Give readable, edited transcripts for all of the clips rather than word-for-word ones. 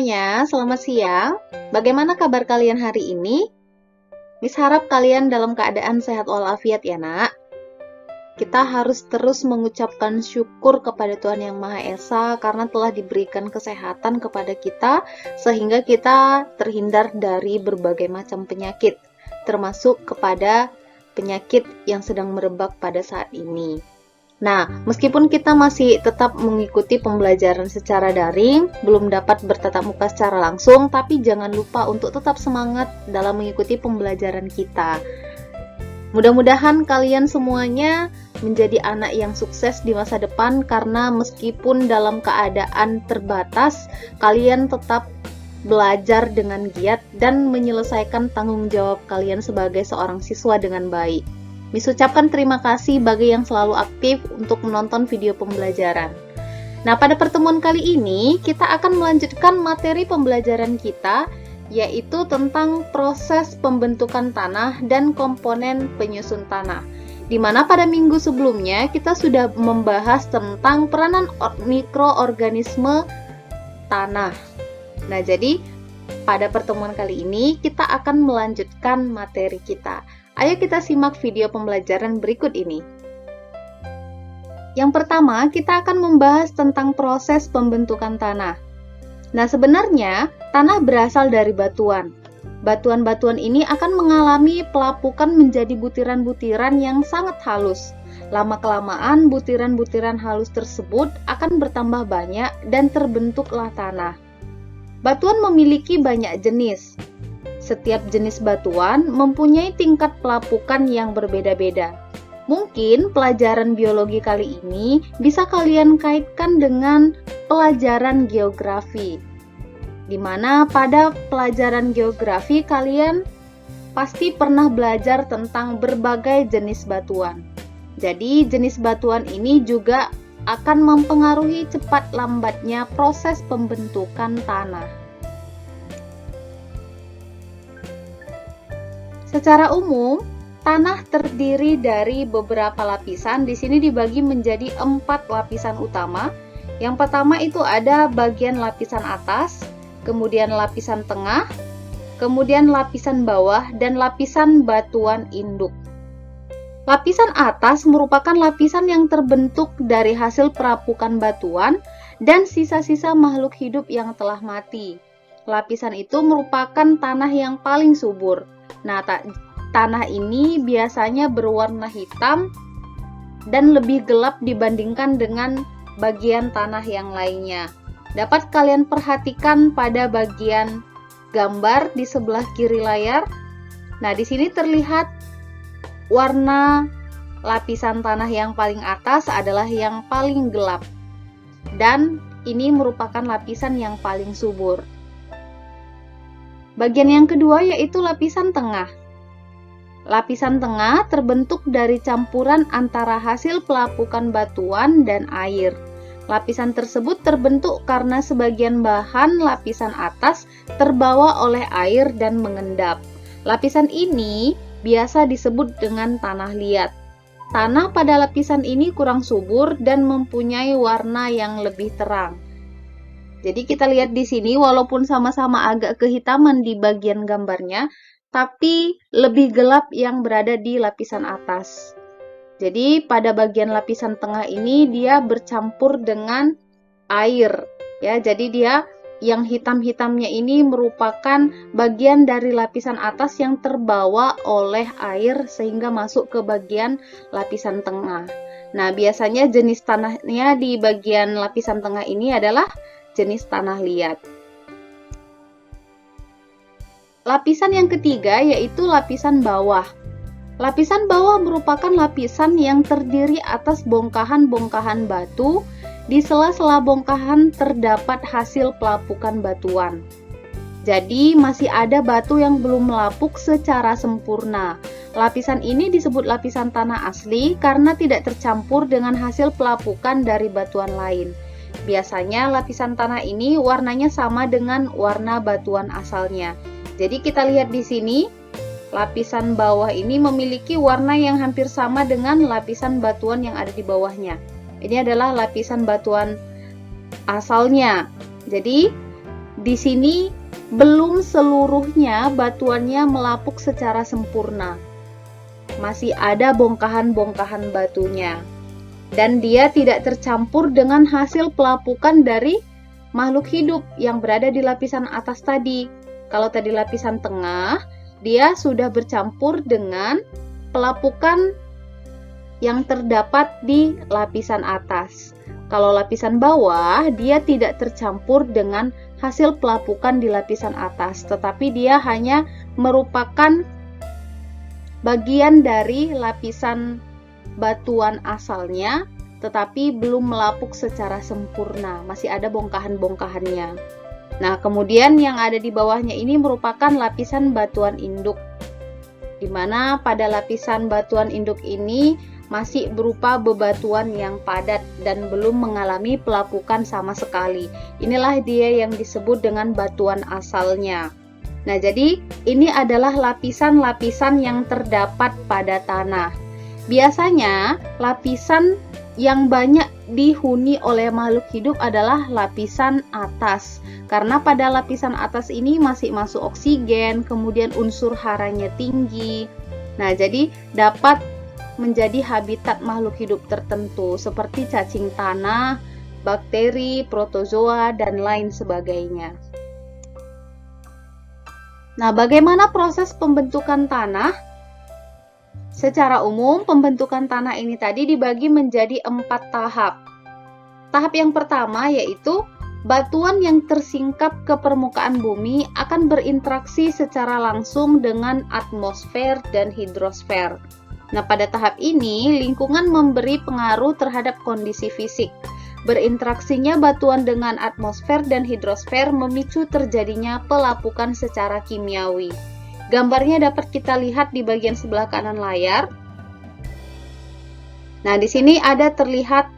semuanya, selamat siang. Bagaimana kabar kalian hari ini? Miss harap kalian dalam keadaan sehat walafiat ya nak. Kita harus terus mengucapkan syukur kepada Tuhan Yang Maha Esa karena telah diberikan kesehatan kepada kita sehingga kita terhindar dari berbagai macam penyakit, termasuk kepada penyakit yang sedang merebak pada saat ini. Nah, meskipun kita masih tetap mengikuti pembelajaran secara daring, belum dapat bertatap muka secara langsung, tapi jangan lupa untuk tetap semangat dalam mengikuti pembelajaran kita. Mudah-mudahan kalian semuanya menjadi anak yang sukses di masa depan karena meskipun dalam keadaan terbatas, kalian tetap belajar dengan giat dan menyelesaikan tanggung jawab kalian sebagai seorang siswa dengan baik. Miss ucapkan terima kasih bagi yang selalu aktif untuk menonton video pembelajaran. Nah, pada pertemuan kali ini kita akan melanjutkan materi pembelajaran kita, yaitu tentang proses pembentukan tanah dan komponen penyusun tanah. Di mana pada minggu sebelumnya kita sudah membahas tentang peranan mikroorganisme tanah. Nah, jadi pada pertemuan kali ini kita akan melanjutkan materi kita. Ayo kita simak video pembelajaran berikut ini. Yang pertama, kita akan membahas tentang proses pembentukan tanah. Nah, sebenarnya tanah berasal dari batuan. Batuan-batuan ini akan mengalami pelapukan menjadi butiran-butiran yang sangat halus. Lama-kelamaan, butiran-butiran halus tersebut akan bertambah banyak dan terbentuklah tanah. Batuan memiliki banyak jenis. Setiap jenis batuan mempunyai tingkat pelapukan yang berbeda-beda. Mungkin pelajaran biologi kali ini bisa kalian kaitkan dengan pelajaran geografi. Di mana pada pelajaran geografi kalian pasti pernah belajar tentang berbagai jenis batuan. Jadi jenis batuan ini juga akan mempengaruhi cepat lambatnya proses pembentukan tanah. Secara umum, tanah terdiri dari beberapa lapisan. Di sini dibagi menjadi 4 lapisan utama. Yang pertama itu ada bagian lapisan atas, kemudian lapisan tengah, kemudian lapisan bawah, dan lapisan batuan induk. Lapisan atas merupakan lapisan yang terbentuk dari hasil perapukan batuan dan sisa-sisa makhluk hidup yang telah mati. Lapisan itu merupakan tanah yang paling subur. Nah, tanah ini biasanya berwarna hitam dan lebih gelap dibandingkan dengan bagian tanah yang lainnya. Dapat kalian perhatikan pada bagian gambar di sebelah kiri layar. Nah, di sini terlihat warna lapisan tanah yang paling atas adalah yang paling gelap. Dan ini merupakan lapisan yang paling subur. Bagian yang kedua yaitu lapisan tengah. Lapisan tengah terbentuk dari campuran antara hasil pelapukan batuan dan air. Lapisan tersebut terbentuk karena sebagian bahan lapisan atas terbawa oleh air dan mengendap. Lapisan ini biasa disebut dengan tanah liat. Tanah pada lapisan ini kurang subur dan mempunyai warna yang lebih terang. Jadi kita lihat di sini walaupun sama-sama agak kehitaman di bagian gambarnya, tapi lebih gelap yang berada di lapisan atas. Jadi pada bagian lapisan tengah ini dia bercampur dengan air, ya. Jadi dia yang hitam-hitamnya ini merupakan bagian dari lapisan atas yang terbawa oleh air sehingga masuk ke bagian lapisan tengah. Nah, biasanya jenis tanahnya di bagian lapisan tengah ini adalah jenis tanah liat. Lapisan yang ketiga yaitu lapisan bawah. Lapisan bawah merupakan lapisan yang terdiri atas bongkahan-bongkahan batu. Di sela-sela bongkahan terdapat hasil pelapukan batuan. Jadi masih ada batu yang belum melapuk secara sempurna. Lapisan ini disebut lapisan tanah asli karena tidak tercampur dengan hasil pelapukan dari batuan lain. Biasanya lapisan tanah ini warnanya sama dengan warna batuan asalnya. Jadi kita lihat di sini, lapisan bawah ini memiliki warna yang hampir sama dengan lapisan batuan yang ada di bawahnya. Ini adalah lapisan batuan asalnya. Jadi di sini belum seluruhnya batuannya melapuk secara sempurna. Masih ada bongkahan-bongkahan batunya. Dan dia tidak tercampur dengan hasil pelapukan dari makhluk hidup yang berada di lapisan atas tadi. Kalau tadi lapisan tengah, dia sudah bercampur dengan pelapukan yang terdapat di lapisan atas. Kalau lapisan bawah, dia tidak tercampur dengan hasil pelapukan di lapisan atas, tetapi dia hanya merupakan bagian dari lapisan batuan asalnya, tetapi belum melapuk secara sempurna, masih ada bongkahan-bongkahannya. Nah, kemudian yang ada di bawahnya ini merupakan lapisan batuan induk, di mana pada lapisan batuan induk ini masih berupa bebatuan yang padat dan belum mengalami pelapukan sama sekali. Inilah dia yang disebut dengan batuan asalnya. Nah, jadi ini adalah lapisan-lapisan yang terdapat pada tanah. Biasanya lapisan yang banyak dihuni oleh makhluk hidup adalah lapisan atas, karena pada lapisan atas ini masih masuk oksigen, kemudian unsur haranya tinggi. Nah, jadi dapat menjadi habitat makhluk hidup tertentu seperti cacing tanah, bakteri, protozoa, dan lain sebagainya. Nah, bagaimana proses pembentukan tanah? Secara umum, pembentukan tanah ini tadi dibagi menjadi 4 tahap. Tahap yang pertama yaitu batuan yang tersingkap ke permukaan bumi akan berinteraksi secara langsung dengan atmosfer dan hidrosfer. Nah, pada tahap ini, lingkungan memberi pengaruh terhadap kondisi fisik. Berinteraksinya batuan dengan atmosfer dan hidrosfer memicu terjadinya pelapukan secara kimiawi. Gambarnya dapat kita lihat di bagian sebelah kanan layar. Nah, di sini ada terlihat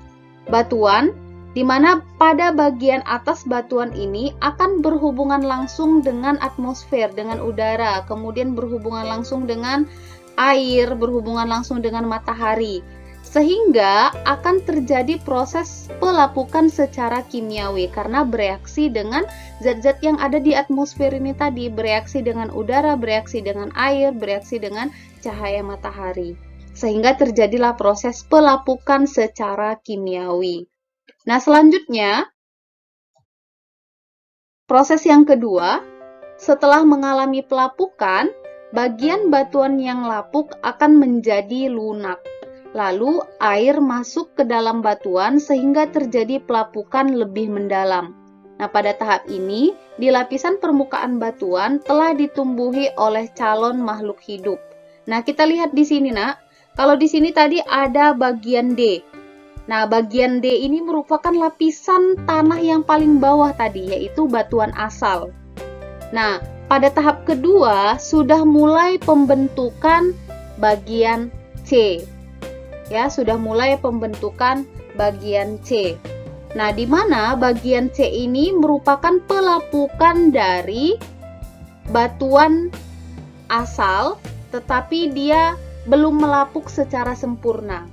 batuan, di mana pada bagian atas batuan ini akan berhubungan langsung dengan atmosfer, dengan udara, kemudian berhubungan langsung dengan air, berhubungan langsung dengan matahari, sehingga akan terjadi proses pelapukan secara kimiawi karena bereaksi dengan zat-zat yang ada di atmosfer ini tadi, bereaksi dengan udara, bereaksi dengan air, bereaksi dengan cahaya matahari, sehingga terjadilah proses pelapukan secara kimiawi. Nah, selanjutnya proses yang kedua, setelah mengalami pelapukan, bagian batuan yang lapuk akan menjadi lunak. Lalu air masuk ke dalam batuan sehingga terjadi pelapukan lebih mendalam. Nah, pada tahap ini, di lapisan permukaan batuan telah ditumbuhi oleh calon makhluk hidup. Nah, kita lihat di sini, Nak. Kalau di sini tadi ada bagian D. Nah, bagian D ini merupakan lapisan tanah yang paling bawah tadi, yaitu batuan asal. Nah, pada tahap kedua sudah mulai pembentukan bagian C. Ya, sudah mulai pembentukan bagian C. Nah, di mana bagian C ini merupakan pelapukan dari batuan asal, tetapi dia belum melapuk secara sempurna.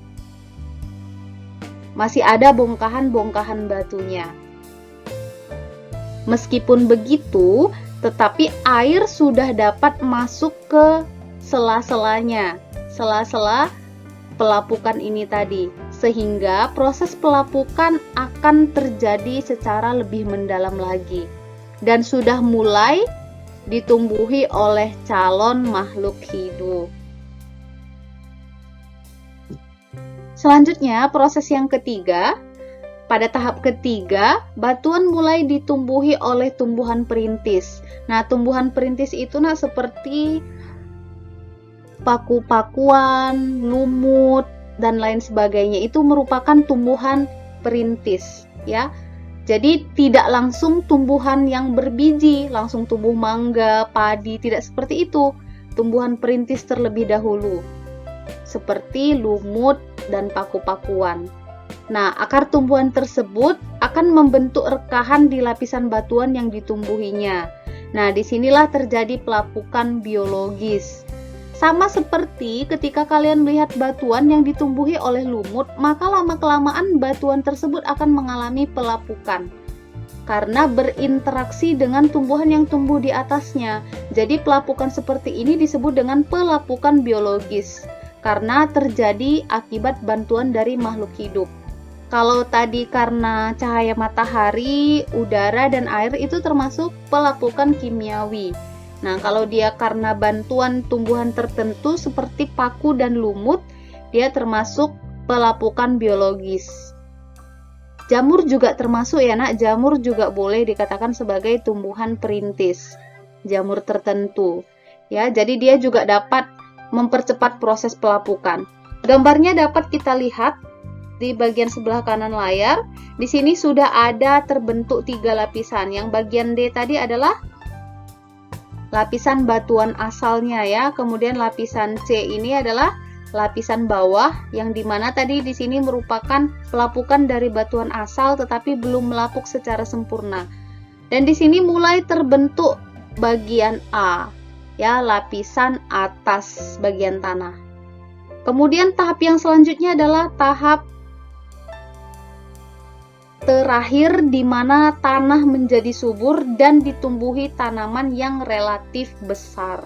Masih ada bongkahan-bongkahan batunya. Meskipun begitu, tetapi air sudah dapat masuk ke sela-selanya, sela-sela pelapukan ini tadi, sehingga proses pelapukan akan terjadi secara lebih mendalam lagi dan sudah mulai ditumbuhi oleh calon makhluk hidup. Selanjutnya, proses yang ketiga. Pada tahap ketiga, batuan mulai ditumbuhi oleh tumbuhan perintis. Nah, tumbuhan perintis itu seperti paku-pakuan, lumut, dan lain sebagainya. Itu merupakan tumbuhan perintis, ya. Jadi tidak langsung tumbuhan yang berbiji, langsung tumbuh mangga, padi, tidak seperti itu. Tumbuhan perintis terlebih dahulu, seperti lumut dan paku-pakuan. Nah, akar tumbuhan tersebut akan membentuk rekahan di lapisan batuan yang ditumbuhinya. Nah, disinilah terjadi pelapukan biologis. Sama seperti ketika kalian melihat batuan yang ditumbuhi oleh lumut, maka lama-kelamaan batuan tersebut akan mengalami pelapukan. karena berinteraksi dengan tumbuhan yang tumbuh di atasnya. Jadi pelapukan seperti ini disebut dengan pelapukan biologis karena terjadi akibat bantuan dari makhluk hidup. Kalau tadi karena cahaya matahari, udara, dan air itu termasuk pelapukan kimiawi. Nah, kalau dia karena bantuan tumbuhan tertentu seperti paku dan lumut, dia termasuk pelapukan biologis. Jamur juga termasuk ya nak, jamur juga boleh dikatakan sebagai tumbuhan perintis, jamur tertentu. Ya, jadi dia juga dapat mempercepat proses pelapukan. Gambarnya dapat kita lihat di bagian sebelah kanan layar. Di sini sudah ada terbentuk 3 lapisan. Yang bagian D tadi adalah lapisan batuan asalnya ya. Kemudian lapisan C ini adalah lapisan bawah yang dimana tadi di sini merupakan pelapukan dari batuan asal tetapi belum melapuk secara sempurna. Dan di sini mulai terbentuk bagian A ya, lapisan atas bagian tanah. Kemudian tahap yang selanjutnya adalah tahap terakhir di mana tanah menjadi subur dan ditumbuhi tanaman yang relatif besar.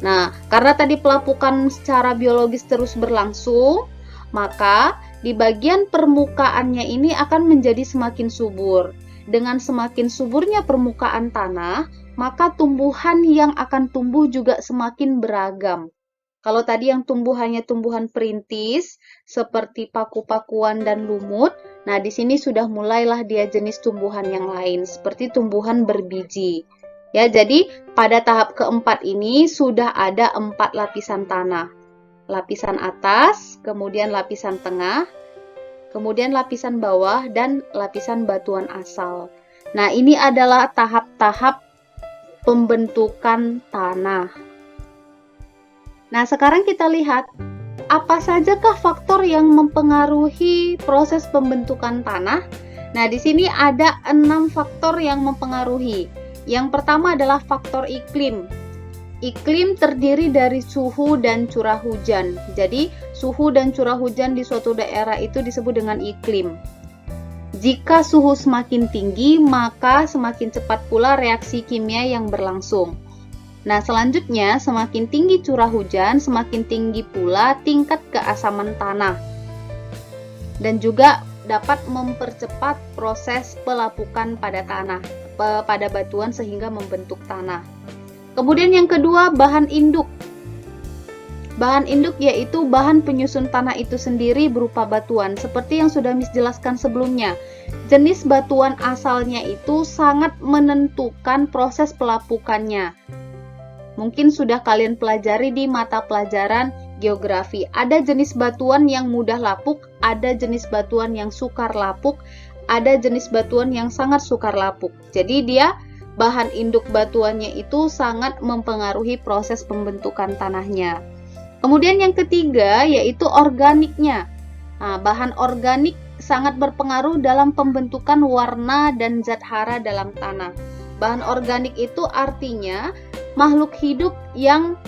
Nah, karena tadi pelapukan secara biologis terus berlangsung, maka di bagian permukaannya ini akan menjadi semakin subur. Dengan semakin suburnya permukaan tanah, maka tumbuhan yang akan tumbuh juga semakin beragam. Kalau tadi yang tumbuh hanya tumbuhan perintis seperti paku-pakuan dan lumut, nah di sini sudah mulailah dia jenis tumbuhan yang lain seperti tumbuhan berbiji. Ya, jadi pada tahap keempat ini sudah ada 4 lapisan tanah. Lapisan atas, kemudian lapisan tengah, kemudian lapisan bawah dan lapisan batuan asal. Nah, ini adalah tahap-tahap pembentukan tanah. Nah, sekarang kita lihat apa sajakah faktor yang mempengaruhi proses pembentukan tanah. Nah, di sini ada 6 faktor yang mempengaruhi. Yang pertama adalah faktor iklim. Iklim terdiri dari suhu dan curah hujan. Jadi, suhu dan curah hujan di suatu daerah itu disebut dengan iklim. Jika suhu semakin tinggi, maka semakin cepat pula reaksi kimia yang berlangsung. Nah, selanjutnya semakin tinggi curah hujan, semakin tinggi pula tingkat keasaman tanah. Dan juga dapat mempercepat proses pelapukan pada tanah, pada batuan sehingga membentuk tanah. Kemudian yang kedua, bahan induk. Bahan induk yaitu bahan penyusun tanah itu sendiri berupa batuan, seperti yang sudah Miss jelaskan sebelumnya. Jenis batuan asalnya itu sangat menentukan proses pelapukannya. Mungkin sudah kalian pelajari di mata pelajaran geografi. Ada jenis batuan yang mudah lapuk, ada jenis batuan yang sukar lapuk, ada jenis batuan yang sangat sukar lapuk. Jadi dia bahan induk batuannya itu sangat mempengaruhi proses pembentukan tanahnya. Kemudian yang ketiga yaitu organiknya. Nah, bahan organik sangat berpengaruh dalam pembentukan warna dan zat hara dalam tanah. Bahan organik itu artinya makhluk hidup yang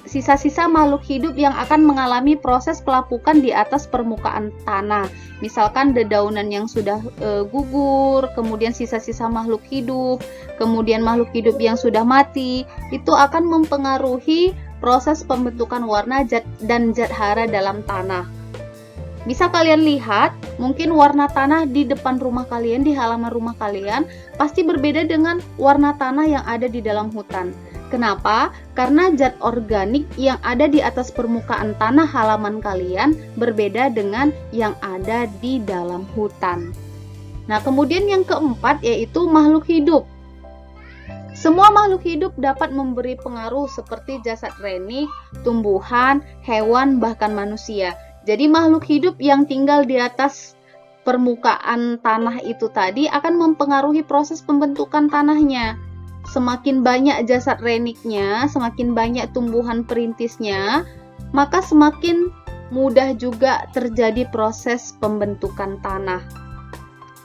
sisa-sisa makhluk hidup yang akan mengalami proses pelapukan di atas permukaan tanah. Misalkan dedaunan yang sudah gugur, kemudian sisa-sisa makhluk hidup, kemudian makhluk hidup yang sudah mati, itu akan mempengaruhi proses pembentukan warna dan zat hara dalam tanah. Bisa kalian lihat, mungkin warna tanah di depan rumah kalian, di halaman rumah kalian, pasti berbeda dengan warna tanah yang ada di dalam hutan. Kenapa? Karena zat organik yang ada di atas permukaan tanah halaman kalian berbeda dengan yang ada di dalam hutan. Nah, kemudian yang keempat yaitu makhluk hidup. Semua makhluk hidup dapat memberi pengaruh seperti jasad renik, tumbuhan, hewan, bahkan manusia. Jadi makhluk hidup yang tinggal di atas permukaan tanah itu tadi akan mempengaruhi proses pembentukan tanahnya. Semakin banyak jasad reniknya, semakin banyak tumbuhan perintisnya, maka semakin mudah juga terjadi proses pembentukan tanah.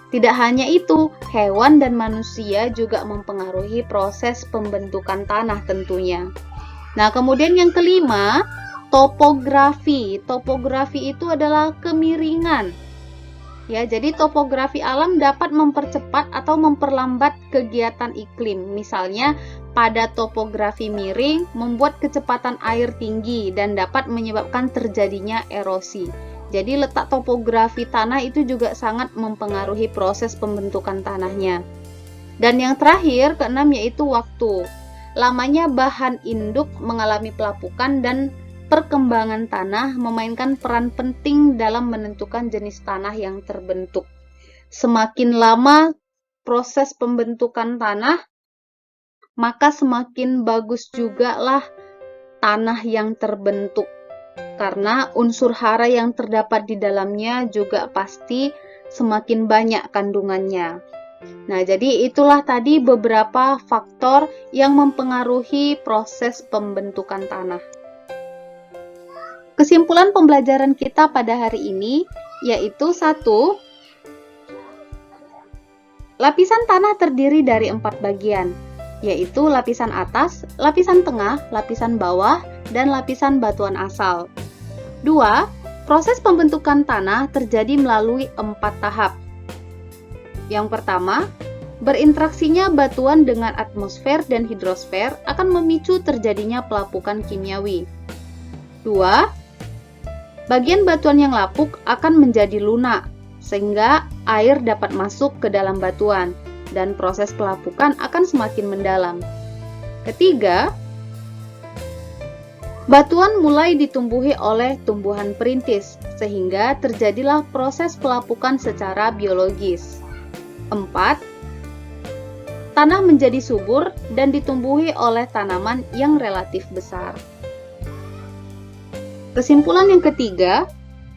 Tidak hanya itu, hewan dan manusia juga mempengaruhi proses pembentukan tanah tentunya. Nah, kemudian yang kelima, topografi. Topografi itu adalah kemiringan. Ya, jadi topografi alam dapat mempercepat atau memperlambat kegiatan iklim. Misalnya, pada topografi miring membuat kecepatan air tinggi dan dapat menyebabkan terjadinya erosi. Jadi, letak topografi tanah itu juga sangat mempengaruhi proses pembentukan tanahnya. Dan yang terakhir, keenam, yaitu waktu. Lamanya bahan induk mengalami pelapukan dan perkembangan tanah memainkan peran penting dalam menentukan jenis tanah yang terbentuk. Semakin lama proses pembentukan tanah, maka semakin bagus juga lah tanah yang terbentuk. Karena unsur hara yang terdapat di dalamnya juga pasti semakin banyak kandungannya. Nah, jadi itulah tadi beberapa faktor yang mempengaruhi proses pembentukan tanah. Kesimpulan pembelajaran kita pada hari ini yaitu 1. Lapisan tanah terdiri dari 4 bagian, yaitu lapisan atas, lapisan tengah, lapisan bawah, dan lapisan batuan asal. 2. Proses pembentukan tanah terjadi melalui 4 tahap. Yang pertama, berinteraksinya batuan dengan atmosfer dan hidrosfer akan memicu terjadinya pelapukan kimiawi. 2. Bagian batuan yang lapuk akan menjadi lunak, sehingga air dapat masuk ke dalam batuan, dan proses pelapukan akan semakin mendalam. Ketiga, batuan mulai ditumbuhi oleh tumbuhan perintis, sehingga terjadilah proses pelapukan secara biologis. 4. Tanah menjadi subur dan ditumbuhi oleh tanaman yang relatif besar. Kesimpulan yang ketiga,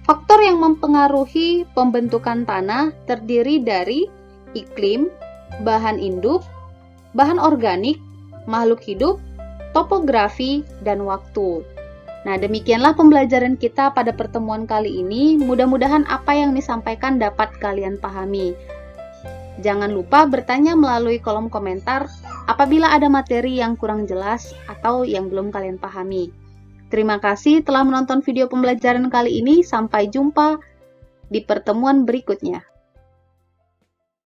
faktor yang mempengaruhi pembentukan tanah terdiri dari iklim, bahan induk, bahan organik, makhluk hidup, topografi, dan waktu. Nah, demikianlah pembelajaran kita pada pertemuan kali ini. Mudah-mudahan apa yang disampaikan dapat kalian pahami. Jangan lupa bertanya melalui kolom komentar apabila ada materi yang kurang jelas atau yang belum kalian pahami. Terima kasih telah menonton video pembelajaran kali ini. Sampai jumpa di pertemuan berikutnya.